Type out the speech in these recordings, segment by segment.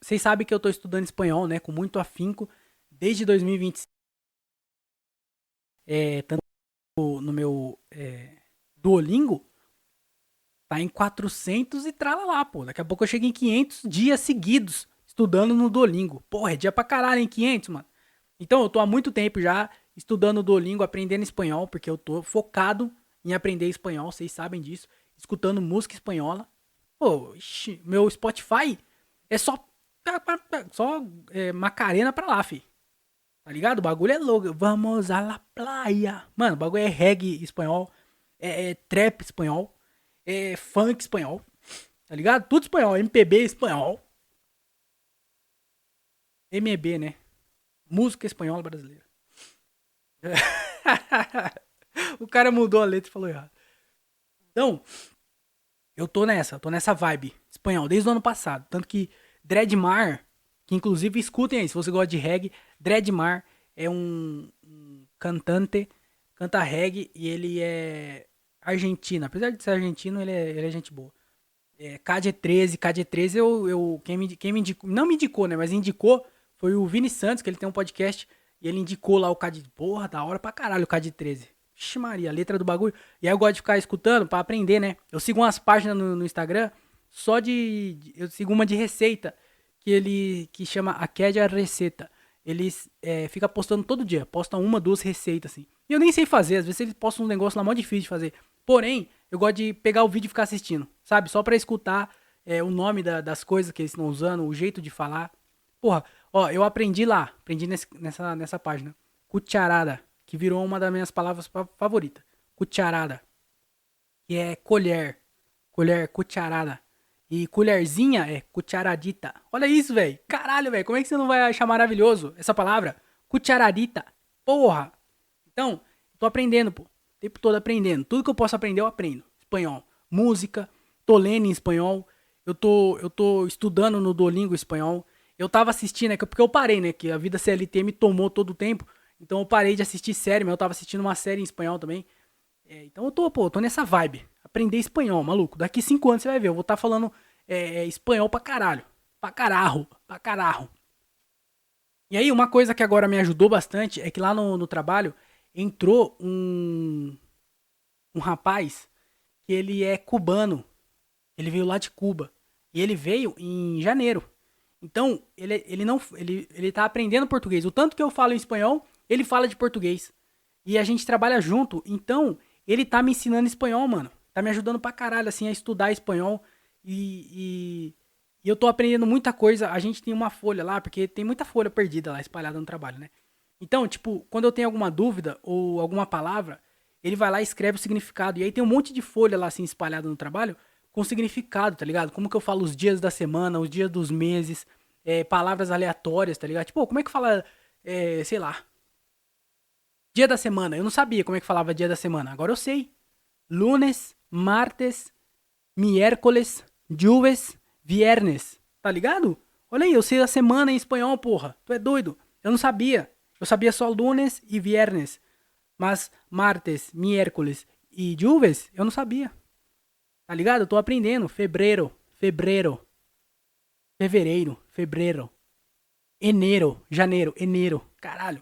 Vocês sabem que eu tô estudando espanhol, né, com muito afinco, desde 2025, tanto no meu Duolingo, tá em 400 e tralalá, pô. Daqui a pouco eu chego em 500 dias seguidos estudando no Duolingo. Porra, é dia pra caralho em 500, mano. Então eu tô há muito tempo já estudando o Duolingo, aprendendo espanhol, porque eu tô focado em aprender espanhol, vocês sabem disso. Escutando música espanhola. Pô, ixi, meu Spotify é só Macarena pra lá, fi. Tá ligado? O bagulho é louco. Vamos a la playa. Mano, o bagulho é reggae espanhol, é trap espanhol, é funk espanhol. Tá ligado? Tudo espanhol. MPB espanhol. MB, né? Música espanhola brasileira. O cara mudou a letra e falou errado. Então, eu tô nessa vibe espanhol desde o ano passado. Tanto que Dreadmar, que inclusive escutem aí, se você gosta de reggae, Dreadmar é um cantante, canta reggae e ele é argentino. Apesar de ser argentino, ele é gente boa. KG13, quem me indicou, não me indicou, né, mas indicou foi o Vini Santos, que ele tem um podcast e ele indicou lá o KD, porra, da hora pra caralho o KD13. Vixe Maria, a letra do bagulho. E aí eu gosto de ficar escutando pra aprender, né? Eu sigo umas páginas no Instagram só eu sigo uma de receita que chama Aquedia Receita. Eles fica postando todo dia, postam uma, duas receitas assim. E eu nem sei fazer, às vezes eles postam um negócio lá mó difícil de fazer. Porém, eu gosto de pegar o vídeo e ficar assistindo, sabe? Só pra escutar o nome das coisas que eles estão usando, o jeito de falar. Porra, ó, eu aprendi lá, aprendi nessa página. Cucharada, que virou uma das minhas palavras favoritas. Cucharada, que é colher. Colher, cucharada. E colherzinha é cucharadita. Olha isso, velho. Caralho, velho. Como é que você não vai achar maravilhoso essa palavra? Cucharadita. Porra. Então, tô aprendendo, pô. O tempo todo aprendendo. Tudo que eu posso aprender, eu aprendo. Espanhol. Música. Tô lendo em espanhol. Eu tô estudando no Duolingo espanhol. Eu tava assistindo, porque eu parei, né? Que a vida CLT me tomou todo o tempo. Então eu parei de assistir série, mas eu tava assistindo uma série em espanhol também. Então eu tô nessa vibe. Aprender espanhol, maluco. Daqui 5 anos você vai ver. Eu vou estar falando espanhol pra caralho. Pra caralho. Pra caralho. E aí, uma coisa que agora me ajudou bastante é que lá no trabalho entrou um rapaz que ele é cubano. Ele veio lá de Cuba. E ele veio em janeiro. Então, ele tá aprendendo português. O tanto que eu falo em espanhol, ele fala de português. E a gente trabalha junto. Então, ele tá me ensinando espanhol, mano. Tá me ajudando pra caralho, assim, a estudar espanhol. E eu tô aprendendo muita coisa. A gente tem uma folha lá, porque tem muita folha perdida lá, espalhada no trabalho, né? Então, tipo, quando eu tenho alguma dúvida ou alguma palavra, ele vai lá e escreve o significado. E aí tem um monte de folha lá, assim, espalhada no trabalho, com significado, tá ligado? Como que eu falo os dias da semana, os dias dos meses, palavras aleatórias, tá ligado? Tipo, como é que fala, sei lá, dia da semana? Eu não sabia como é que falava dia da semana. Agora eu sei. Lunes, martes, miércoles, jueves, viernes. Tá ligado? Olha aí, eu sei a semana em espanhol, porra. Tu é doido? Eu não sabia. Eu sabia só lunes e viernes. Mas martes, miércoles e jueves, eu não sabia. Tá ligado? Eu tô aprendendo. Fevereiro, janeiro. Caralho.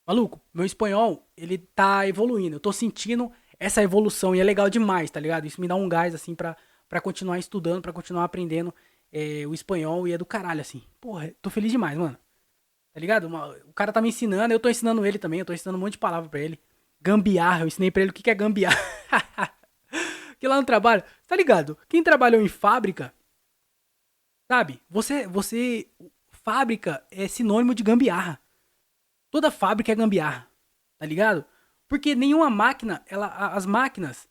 Maluco, meu espanhol, ele tá evoluindo. Eu tô sentindo essa evolução e é legal demais, tá ligado? Isso me dá um gás, assim, pra continuar estudando, pra continuar aprendendo o espanhol e é do caralho, assim. Porra, tô feliz demais, mano. Tá ligado? O cara tá me ensinando, eu tô ensinando ele também, eu tô ensinando um monte de palavra pra ele. Gambiarra, eu ensinei pra ele o que que é gambiarra. Que lá no trabalho, tá ligado? Quem trabalhou em fábrica, sabe? Fábrica é sinônimo de gambiarra. Toda fábrica é gambiarra, tá ligado? Porque nenhuma máquina, as máquinas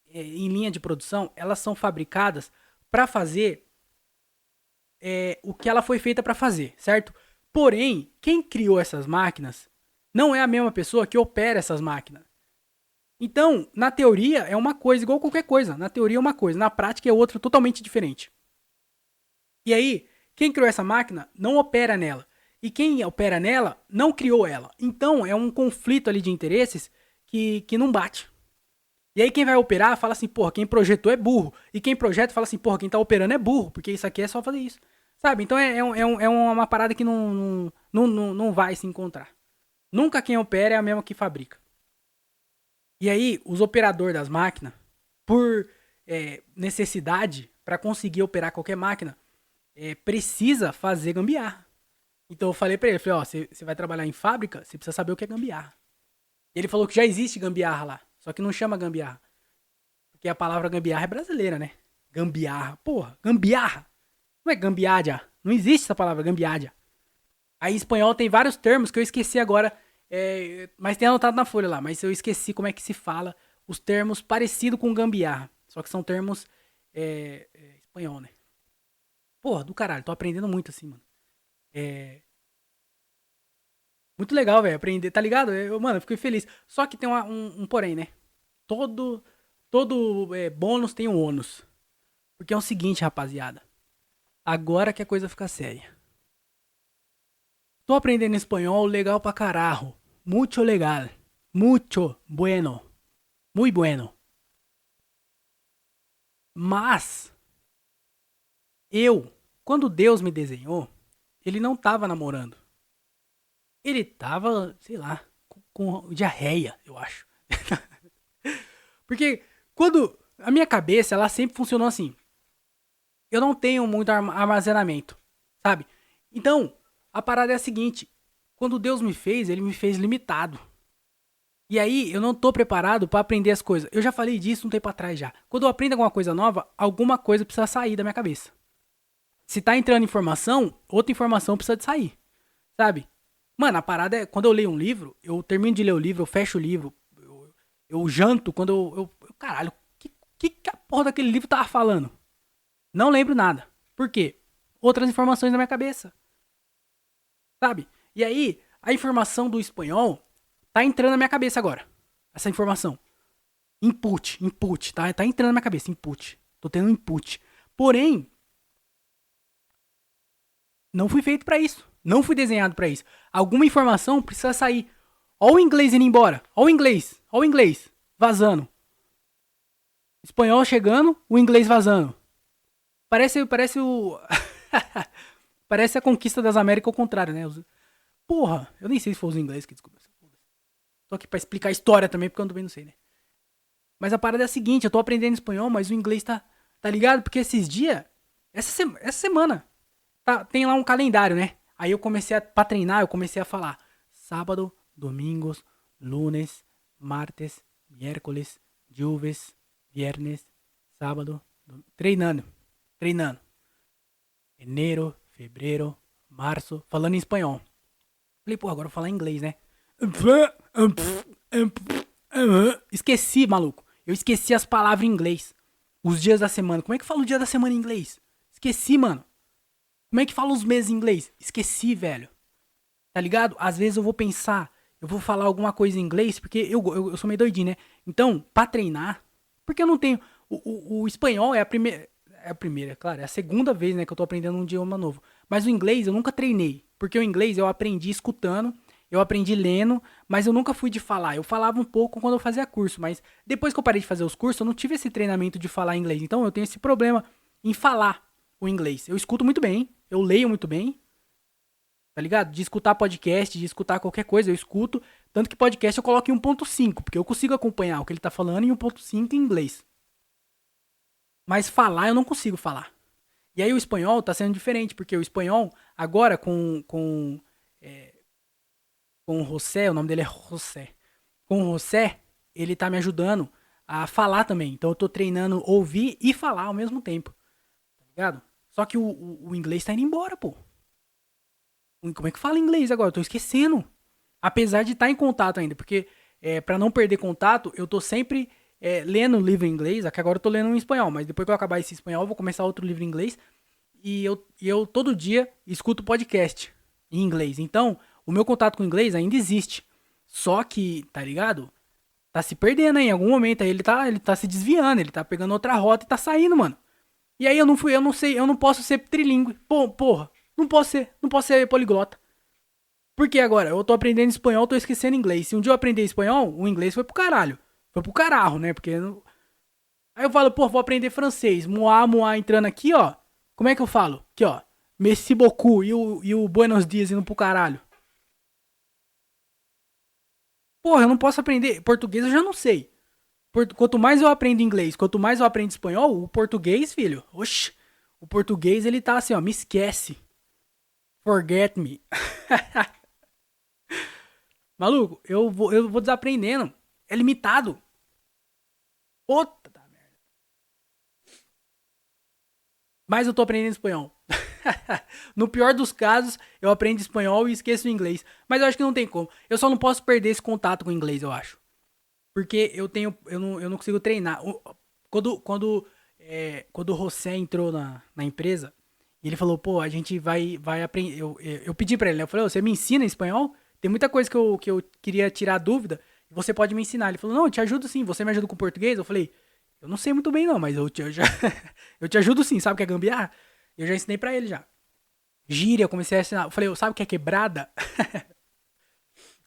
em linha de produção, elas são fabricadas para fazer o que ela foi feita para fazer, certo? Porém, quem criou essas máquinas não é a mesma pessoa que opera essas máquinas. Então, na teoria é uma coisa igual qualquer coisa. Na teoria é uma coisa, na prática é outra totalmente diferente. E aí, quem criou essa máquina não opera nela. E quem opera nela não criou ela. Então é um conflito ali de interesses que não bate. E aí quem vai operar fala assim, porra, quem projetou é burro. E quem projeta fala assim, porra, quem tá operando é burro, porque isso aqui é só fazer isso. Sabe? Então é uma parada que não vai se encontrar. Nunca quem opera é a mesma que fabrica. E aí, os operadores das máquinas, por necessidade, para conseguir operar qualquer máquina, precisa fazer gambiarra. Então eu falei pra ele, falei, ó, você vai trabalhar em fábrica, você precisa saber o que é gambiarra. E ele falou que já existe gambiarra lá, só que não chama gambiarra. Porque a palavra gambiarra é brasileira, né? Gambiarra. Porra, gambiarra. Não é gambiarra. Não existe essa palavra, gambiarra. Aí em espanhol tem vários termos que eu esqueci agora, mas tem anotado na folha lá, mas eu esqueci como é que se fala os termos parecidos com gambiarra. Só que são termos espanhol, né? Porra, do caralho, tô aprendendo muito assim, mano. Muito legal, velho, aprender, tá ligado? Mano, eu fiquei feliz. Só que tem um porém, né? Todo bônus tem um ônus. Porque é o seguinte, rapaziada. Agora que a coisa fica séria. Tô aprendendo espanhol legal pra caralho. Mucho legal. Mucho bueno. Muy bueno. Mas, quando Deus me desenhou, ele não tava namorando. Ele tava, sei lá, com diarreia, eu acho. Porque quando a minha cabeça, ela sempre funcionou assim. Eu não tenho muito armazenamento, sabe? Então, a parada é a seguinte. Quando Deus me fez, ele me fez limitado. E aí, eu não tô preparado pra aprender as coisas. Eu já falei disso um tempo atrás já. Quando eu aprendo alguma coisa nova, alguma coisa precisa sair da minha cabeça. Se tá entrando informação, outra informação precisa de sair, sabe? Mano, a parada é, quando eu leio um livro, eu termino de ler o livro, eu fecho o livro, eu janto, quando caralho, que a porra daquele livro tava falando? Não lembro nada. Por quê? Outras informações na minha cabeça. Sabe? E aí, a informação do espanhol tá entrando na minha cabeça agora. Essa informação. Input, tá entrando na minha cabeça, input. Tô tendo input. Porém, não fui feito pra isso. Não fui desenhado pra isso. Alguma informação precisa sair. Ó o inglês indo embora. Ó o inglês vazando. Espanhol chegando, o inglês vazando. Parece o... Parece a conquista das Américas ao contrário, né? Porra, eu nem sei se foi os ingleses que descobriram. Tô aqui pra explicar a história também, porque eu também não sei, né? Mas a parada é a seguinte, eu tô aprendendo espanhol, mas o inglês tá ligado? Porque esses dias, essa semana, tem lá um calendário, né? Aí eu pra treinar, eu comecei a falar sábado, domingos, lunes, martes, miércoles, jueves, viernes, sábado, treinando. Enero, fevereiro, março, falando em espanhol. Falei, pô, agora eu vou falar inglês, né? Esqueci, maluco. Eu esqueci as palavras em inglês. Os dias da semana. Como é que fala o dia da semana em inglês? Esqueci, mano. Como é que fala os meses em inglês? Esqueci, velho. Tá ligado? Às vezes eu vou pensar, eu vou falar alguma coisa em inglês, porque eu sou meio doidinho, né? Então, pra treinar, porque eu não tenho... O espanhol é a primeira... claro, é a segunda vez, né, que eu tô aprendendo um idioma novo. Mas o inglês eu nunca treinei. Porque o inglês eu aprendi escutando, eu aprendi lendo, mas eu nunca fui de falar. Eu falava um pouco quando eu fazia curso, mas depois que eu parei de fazer os cursos, eu não tive esse treinamento de falar inglês. Então eu tenho esse problema em falar o inglês. Eu escuto muito bem, eu leio muito bem, tá ligado? De escutar podcast, de escutar qualquer coisa, eu escuto. Tanto que podcast eu coloco em 1.5, porque eu consigo acompanhar o que ele tá falando em 1.5 em inglês. Mas falar eu não consigo falar. E aí o espanhol tá sendo diferente, porque o espanhol, agora com o José, o nome dele é José. Com o José, ele tá me ajudando a falar também. Então eu tô treinando ouvir e falar ao mesmo tempo. Tá ligado? Só que o inglês tá indo embora, pô. Como é que fala inglês agora? Eu tô esquecendo. Apesar de estar em contato ainda, porque pra não perder contato, eu tô sempre lendo livro em inglês. Aqui agora eu tô lendo em espanhol, mas depois que eu acabar esse espanhol, eu vou começar outro livro em inglês. E eu todo dia escuto podcast em inglês. Então, o meu contato com o inglês ainda existe. Só que, tá ligado? Tá se perdendo aí. Em algum momento aí ele tá se desviando, ele tá pegando outra rota e tá saindo, mano. E aí eu não sei, eu não posso ser trilingue. Porra, não posso ser poliglota. Por que agora? Eu tô aprendendo espanhol, tô esquecendo inglês. Se um dia eu aprender espanhol, o inglês foi pro caralho. Foi pro caralho, né? Porque... Aí eu falo, pô, vou aprender francês. Moá entrando aqui, ó. Como é que eu falo? Aqui, ó. Merci beaucoup e o Buenos Dias indo pro caralho. Porra, eu não posso aprender. Português eu já não sei. Quanto mais eu aprendo inglês, quanto mais eu aprendo espanhol, o português, filho, oxi, o português ele tá assim, ó, me esquece. Forget me. Maluco, eu vou desaprendendo. É limitado. Puta da merda. Mas eu tô aprendendo espanhol. No pior dos casos, eu aprendo espanhol e esqueço o inglês. Mas eu acho que não tem como. Eu só não posso perder esse contato com o inglês, eu acho. Porque eu não consigo treinar. Quando o José entrou na empresa, ele falou, pô, a gente vai aprender. Eu pedi pra ele, né? Eu falei, você me ensina espanhol? Tem muita coisa que eu queria tirar dúvida. E você pode me ensinar. Ele falou, não, eu te ajudo sim. Você me ajuda com português? Eu falei, eu não sei muito bem não, mas eu já, eu te ajudo sim. Sabe o que é gambiarra? Eu já ensinei pra ele já. Gíria, eu comecei a ensinar. Eu falei, sabe o que é quebrada?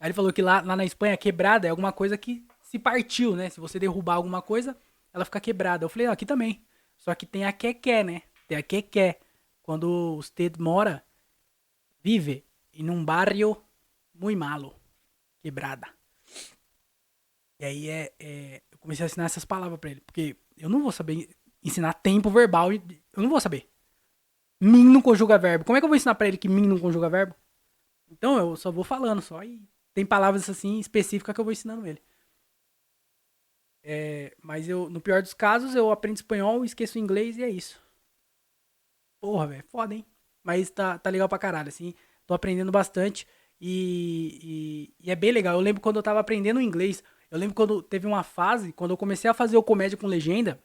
Aí ele falou que lá na Espanha, quebrada é alguma coisa que se partiu, né? Se você derrubar alguma coisa, ela fica quebrada. Eu falei, aqui também. Só que tem a quequé, né? Tem a quequé. Quando você mora, vive em um barrio muito malo. Quebrada. E aí eu comecei a ensinar essas palavras pra ele. Porque eu não vou saber ensinar tempo verbal. Eu não vou saber. Mim não conjuga verbo. Como é que eu vou ensinar pra ele que mim não conjuga verbo? Então eu só vou falando só e tem palavras assim específicas que eu vou ensinando ele. Mas no pior dos casos, eu aprendo espanhol, esqueço inglês e é isso. Porra, velho, foda, hein? Mas tá legal pra caralho, assim. Tô aprendendo bastante e é bem legal. Eu lembro quando eu tava aprendendo inglês. Eu lembro quando teve uma fase, quando eu comecei a fazer o comédia com legenda,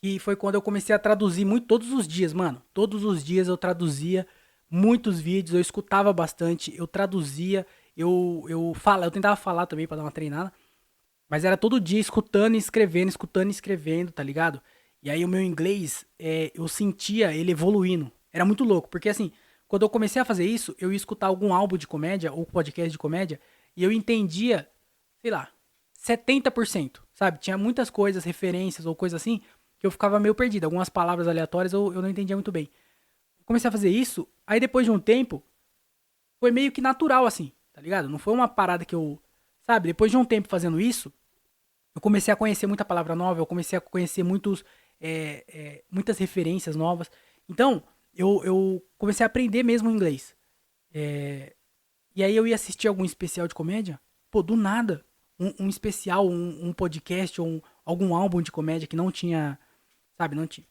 que foi quando eu comecei a traduzir muito todos os dias, mano. Todos os dias eu traduzia muitos vídeos, eu escutava bastante, eu traduzia, eu tentava falar também pra dar uma treinada. Mas era todo dia escutando e escrevendo, tá ligado? E aí o meu inglês, eu sentia ele evoluindo. Era muito louco, porque assim, quando eu comecei a fazer isso, eu ia escutar algum álbum de comédia ou podcast de comédia e eu entendia, sei lá, 70%, sabe? Tinha muitas coisas, referências ou coisa assim, que eu ficava meio perdido. Algumas palavras aleatórias eu não entendia muito bem. Comecei a fazer isso, aí depois de um tempo, foi meio que natural assim, tá ligado? Não foi uma parada que eu, sabe? Depois de um tempo fazendo isso, eu comecei a conhecer muita palavra nova, eu comecei a conhecer muitas referências novas. Então, eu comecei a aprender mesmo inglês. É, e aí eu ia assistir algum especial de comédia, pô, do nada. Um especial, um podcast ou algum álbum de comédia que não tinha, sabe, não tinha.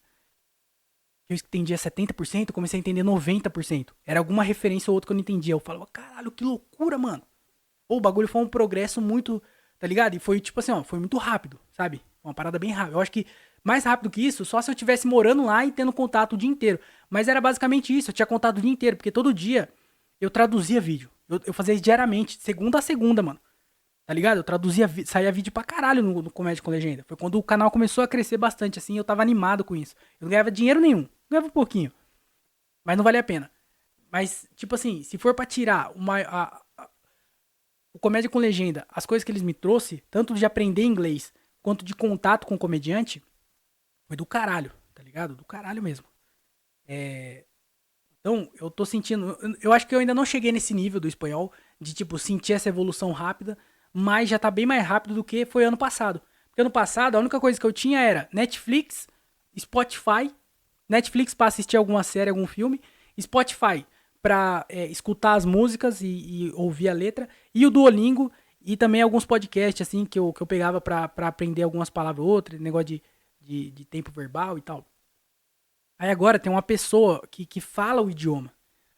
Eu entendia 70%, comecei a entender 90%. Era alguma referência ou outra que eu não entendia. Eu falava, caralho, que loucura, mano. Pô, o bagulho foi um progresso muito, tá ligado? E foi tipo assim, ó, foi muito rápido, sabe? Uma parada bem rápida. Eu acho que mais rápido que isso, só se eu tivesse morando lá e tendo contato o dia inteiro. Mas era basicamente isso, eu tinha contato o dia inteiro, porque todo dia eu traduzia vídeo. Eu fazia isso diariamente, segunda a segunda, mano. Tá ligado? Eu traduzia, saía vídeo pra caralho no Comédia com Legenda. Foi quando o canal começou a crescer bastante, assim, eu tava animado com isso. Eu não ganhava dinheiro nenhum, ganhava um pouquinho, mas não valia a pena. Mas, tipo assim, se for pra tirar o Comédia com Legenda, as coisas que eles me trouxe, tanto de aprender inglês quanto de contato com o comediante, foi do caralho, tá ligado? Do caralho mesmo. Então, eu tô sentindo. Eu acho que eu ainda não cheguei nesse nível do espanhol, de tipo, sentir essa evolução rápida, mas já tá bem mais rápido do que foi ano passado. Porque ano passado, a única coisa que eu tinha era Netflix, Spotify, Netflix pra assistir alguma série, algum filme, Spotify pra escutar as músicas e ouvir a letra, e o Duolingo, e também alguns podcasts, assim, que eu pegava pra aprender algumas palavras ou outras, negócio de tempo verbal e tal. Aí agora tem uma pessoa que fala o idioma,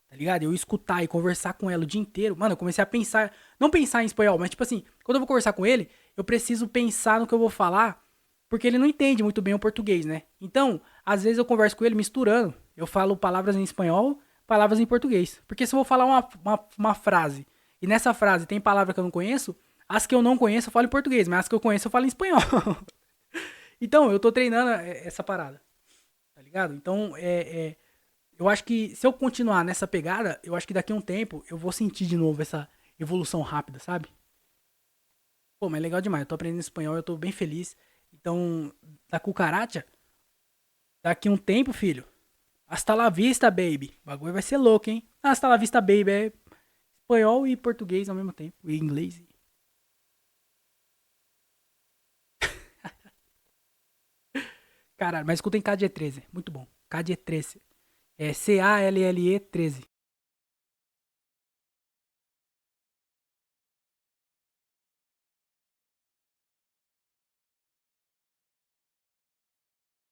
tá ligado? Eu escutar e conversar com ela o dia inteiro. Mano, eu comecei a pensar, não pensar em espanhol, mas tipo assim, quando eu vou conversar com ele, eu preciso pensar no que eu vou falar, porque ele não entende muito bem o português, né? Então, às vezes eu converso com ele misturando. Eu falo palavras em espanhol, palavras em português. Porque se eu vou falar uma frase e nessa frase tem palavra que eu não conheço, as que eu não conheço eu falo em português, mas as que eu conheço eu falo em espanhol. Então, eu tô treinando essa parada, tá ligado? Então, eu acho que se eu continuar nessa pegada, eu acho que daqui a um tempo eu vou sentir de novo essa evolução rápida, sabe? Pô, mas é legal demais. Eu tô aprendendo espanhol, eu tô bem feliz. Então, da cucaracha, daqui a um tempo, filho, Hasta la vista, baby. O bagulho vai ser louco, hein? Hasta la vista, baby. É espanhol e português ao mesmo tempo. E inglês. Caralho, mas escutem KG13. Muito bom. KG13. É CALLE 13.